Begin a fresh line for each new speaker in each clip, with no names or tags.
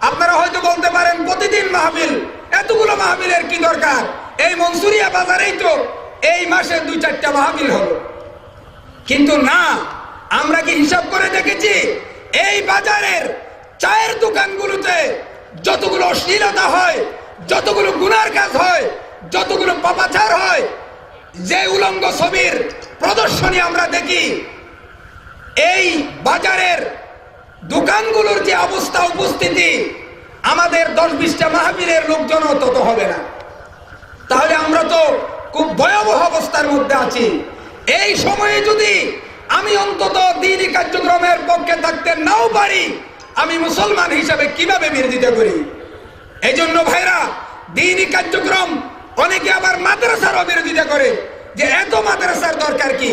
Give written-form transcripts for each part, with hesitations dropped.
আপনারা হয়তো বলতে পারেন প্রতিদিন মাহফিল, এতগুলো মাহফিলের কি দরকার? এই মনসুরিয়া বাজারেই তো এই মাসে 2-4টা মাহফিল হলো। কিন্তু না, আমরা কি হিসাব করে দেখেছি এই বাজারের চায়ের দোকানগুলোতে যতগুলো অশ্লীলতা হয়, যতগুলো গুনার কাজ হয়, যতগুলো পাপাচার হয়, যে উলঙ্গ ছবির প্রদর্শনী আমরা দেখি, এই বাজারের দোকানগুলোর যে অবস্থা উপস্থিতি, আমাদের 10-20টা মাহফিলের লোকজনও তত হবে না। তাহলে আমরা তো খুব ভয়াবহ অবস্থার মধ্যে আছি। এই সময়ে যদি আমি অন্তত দ্বীনি কার্যক্রমের পক্ষে থাকতে নাও পারি, আমি মুসলমান হিসাবে কিভাবে বিরোধিতা করি? এই জন্য ভাইরা, দ্বীনি কার্যক্রম, অনেকে আবার মাদ্রাসারও বিরোধিতা করে যে এত মাদ্রাসার দরকার কি?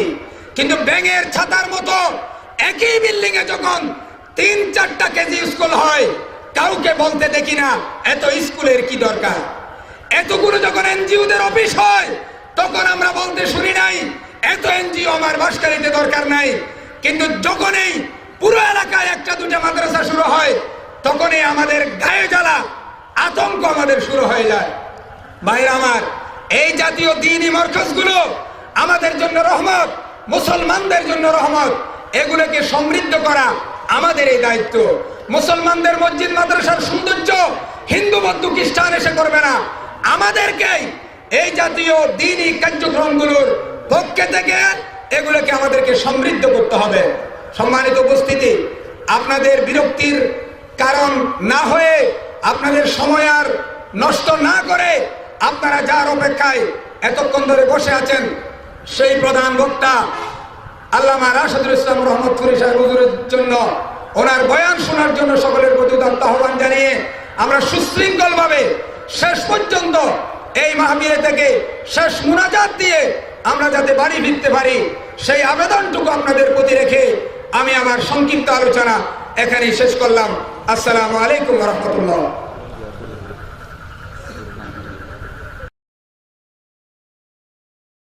কিন্তু ব্যাঙের ছাতার মতো একই বিল্ডিং এ যখন 3-4টা কেজি স্কুল হয়, কাউকে বলতে দেখি না এত স্কুলের কি দরকার। এতগুলো যখন এনজিওদের অফিস হয়, তখন আমরা বলতে শুনি নাই এত এনজিও আমার বাসকারীতে দরকার নাই। কিন্তু যখনই পুরো এলাকায় 1-2টা মাদ্রাসা শুরু হয়, তখনই আমাদের গায়ে জ্বালা, আতঙ্ক আমাদের শুরু হয়ে যায়। ভাইরা আমার, এই জাতীয় দ্বীনি মারকাজগুলো আমাদের জন্য রহমত, মুসলমানদের জন্য রহমত। এগুলোকে সমৃদ্ধ করা আমাদের এই দায়িত্ব। মুসলমানদের মসজিদ মাদ্রাসার সৌন্দর্য হিন্দু, বৌদ্ধ, খ্রিস্টান এসে করবে না। আমাদেরকেই এই জাতীয় দ্বীনি কার্যক্রমগুলোর পক্ষে থেকে এগুলোকে আমাদেরকে সমৃদ্ধ করতে হবে। সম্মানিত উপস্থিতি, আপনাদের বিরক্তির কারণ না হয়ে, আপনাদের সময় আর নষ্ট না করে, আপনারা যার অপেক্ষায় এতক্ষণ ধরে বসে আছেন, সেই প্রধান বক্তা আল্লামা রাশেদুল ইসলাম রহমতপুরি সাহেব হুজুরের জন্য, ওনার বয়ান শোনার জন্য সকলের প্রতি উদাত্ত আহ্বান জানিয়ে আমরা সুশৃঙ্খলভাবে শেষ পর্যন্ত এই মাহফিলে থেকে শেষ মুনাজাত দিয়ে আমরা যাতে বাড়ি ফিরতে পারি, সেই আবেদনটুকু আপনাদের প্রতি রেখে আমি আমার সংক্ষিপ্ত আলোচনা এখানেই শেষ করলাম। আসসালামু আলাইকুম ওয়া রাহমাতুল্লাহ।